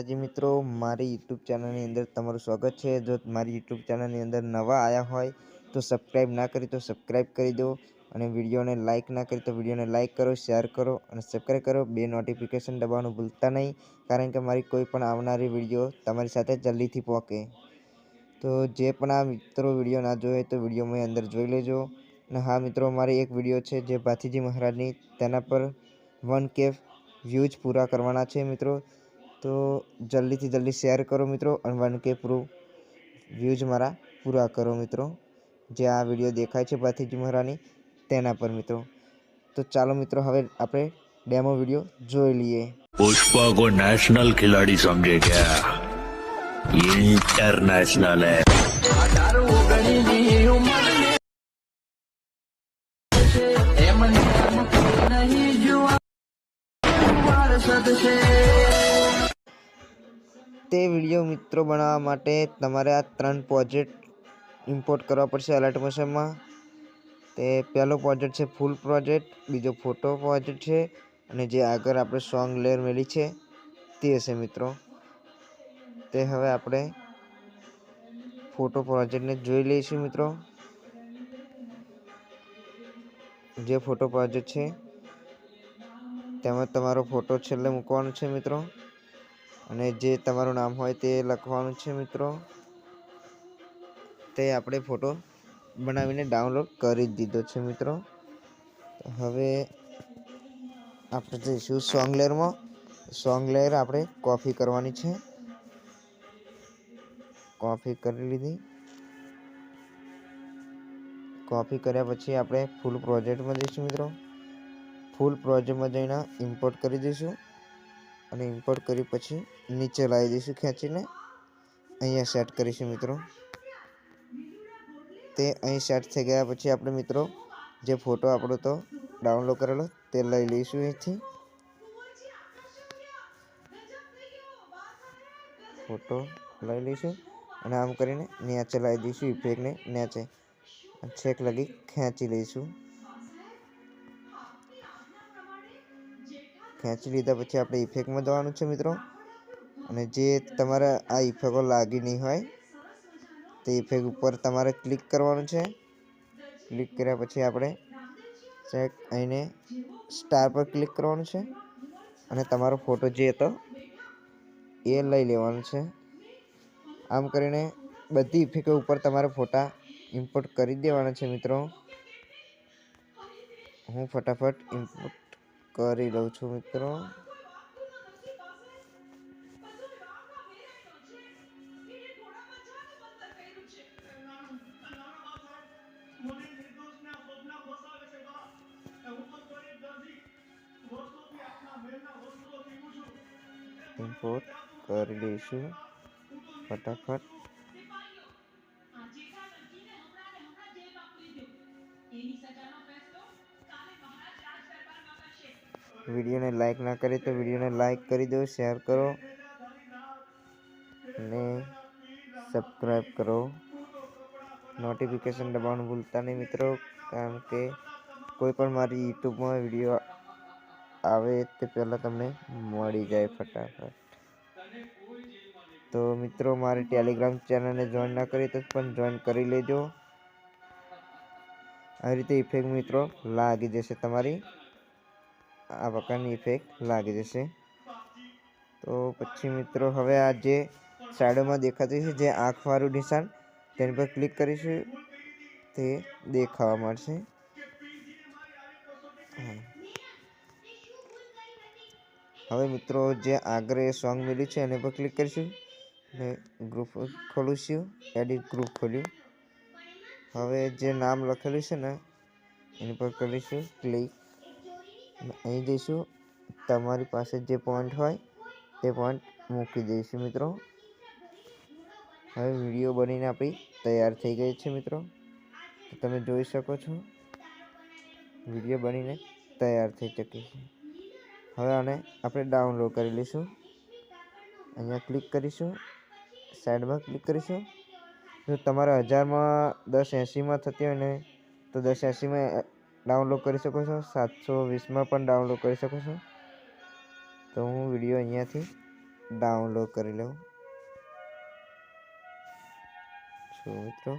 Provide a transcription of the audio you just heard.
માતાજી મિત્રો, મારી યુટ્યુબ ચેનલની અંદર તમારું સ્વાગત છે। જો મારી યુટ્યુબ ચેનલની અંદર નવા આવ્યા હોય તો સબસ્ક્રાઈબ ના કરી તો સબસ્ક્રાઈબ કરી દો, અને વિડીયોને લાઇક ના કરી તો વિડીયોને લાઇક કરો, શેર કરો અને સબસ્ક્રાઈબ કરો। બે નોટિફિકેશન દબાવવાનું ભૂલતા નહીં, કારણ કે મારી કોઈ પણ આવનારી વિડીયો તમારી સાથે જલ્દીથી પહોંચે। તો જે પણ આ મિત્રો વિડીયો ના જોયે તો વિડીયો મેં અંદર જોઈ લેજો। અને હા મિત્રો, મારી એક વિડીયો છે જે ભાથીજી મહારાજની, તેના પર 1K વ્યૂઝ પૂરા કરવાના છે મિત્રો। તો જલ્દીથી જલ્દી શેર કરો મિત્રો, અને 1K વ્યૂઝ મારા પૂરા કરો મિત્રો, જે આ વિડીયો દેખાય છે ભાથીજી મહારાજની તેના પર મિત્રો। તો ચાલો મિત્રો, હવે આપણે ડેમો વિડીયો જોઈ લઈએ। पुष्पा को नेशनल खिलाड़ी समझे क्या? ये इंटरनेशनल है। તે વિડીયો મિત્રો બનાવવા માટે તમારે આ 3 પ્રોજેક્ટ ઇમ્પોર્ટ કરવા પડશે અલર્ટ મોશનમાં। તે પહેલો પ્રોજેક્ટ છે ફૂલ પ્રોજેક્ટ, બીજો ફોટો પ્રોજેક્ટ છે, અને જે આગળ આપણે સોંગ લેયર મેળવી છે તે છે મિત્રો। તે હવે આપણે ફોટો પ્રોજેક્ટને જોઈ લઈશું મિત્રો। જે ફોટો પ્રોજેક્ટ છે તેમાં તમારો ફોટો છેલ્લે મૂકવાનો છે મિત્રો, અને જે તમારું નામ હોય તે લખવાનું છે મિત્રો। તે આપણે ફોટો બનાવીને ડાઉનલોડ કરી દીધો છે મિત્રો। હવે આપણે જઈશું સોંગ લેયરમાં। સોંગ લેયર આપણે કોપી કરવાની છે, કોપી કરી લીધી। કોપી કર્યા પછી આપણે ફૂલ પ્રોજેક્ટમાં જઈશું મિત્રો। ફૂલ પ્રોજેક્ટમાં જઈને ઇમ્પોર્ટ કરી દઈશું, અને ઇમ્પોર્ટ કરી પછી નીચે લાવી દઈશું ખેંચીને, અહીંયા સેટ કરીશું મિત્રો। તે અહીં સેટ થઈ ગયા પછી આપણે મિત્રો જે ફોટો આપણો તો ડાઉનલોડ કરેલો તે લઈ લઈશું અહીંથી। ફોટો લઈ લઈશું અને આમ કરીને નીચે લાવી દઈશું, ઇફેક્ટને નીચે છેક લગી ખેંચી લઈશું। ખેંચી લીધા પછી આપણે ઇફેક્ટમાં જવાનું છે મિત્રો, અને જે તમારે આ ઇફેક્ટો લાગી નહીં હોય તે ઇફેક્ટ ઉપર તમારે ક્લિક કરવાનું છે। ક્લિક કર્યા પછી આપણે ચેક અહીંને સ્ટાર પર ક્લિક કરવાનું છે, અને તમારો ફોટો જે હતો એ લઈ લેવાનો છે। આમ કરીને બધી ઇફેક્ટો ઉપર તમારે ફોટા ઇમ્પોર્ટ કરી દેવાના છે મિત્રો। હું ફટાફટ ઇમ્પોર્ટ કરી લઉં છું મિત્રો। ઇમ્પોર્ટ કરી લઈશું ફટાફટ। વિડીયોને લાઈક ના કરી તો વિડીયોને લાઈક કરી દો, શેર કરો અને સબસ્ક્રાઈબ કરો। નોટિફિકેશન દબાવવાનું ભૂલતા નહીં મિત્રો, કારણ કે કોઈ પણ મારી યુટ્યુબમાં વિડીયો આવે તે પહેલાં તમને મળી જાય ફટાફટ। તો મિત્રો, મારી ટેલિગ્રામ ચેનલને જોઈન ના કરી તો પણ જોઈન કરી લેજો। આ રીતે ઇફેક્ટ મિત્રો લાગી જશે, તમારી આ પ્રકારની ઇફેક્ટ લાગી જશે। તો પછી મિત્રો હવે આ જે સાઈડમાં દેખાતું છે જે આંખવાળું નિશાન, તેની પર ક્લિક કરીશું, તે દેખાવા મળશે। હવે મિત્રો જે આગળ સોંગ મળ્યું છે એની પર ક્લિક કરીશું, અને ગ્રુપ ખોલીશું, એડિટ ગ્રુપ ખોલ્યું। હવે જે નામ લખેલું છે ને એની પર કરીશું ક્લિક, અહીં જઈશું, તમારી પાસે જે પોઈન્ટ હોય તે પોઈન્ટ મૂકી દઈશું મિત્રો। હવે વિડીયો બનીને આપણી તૈયાર થઈ ગઈ છે મિત્રો, તો તમે જોઈ શકો છો વિડીયો બનીને તૈયાર થઈ ચૂકી છે। હવે આને આપણે ડાઉનલોડ કરી લઈશું, અહીંયા ક્લિક કરીશું, સાઈડમાં ક્લિક કરીશું। જો તમારે 1000માં 1080માં થતી હોય ને તો 1080માં ડાઉનલોડ કરી શકો છો, 720માં પણ ડાઉનલોડ કરી શકો છો। તો હું વિડીયો અહીંયાથી ડાઉનલોડ કરી લઉં છું મિત્રો.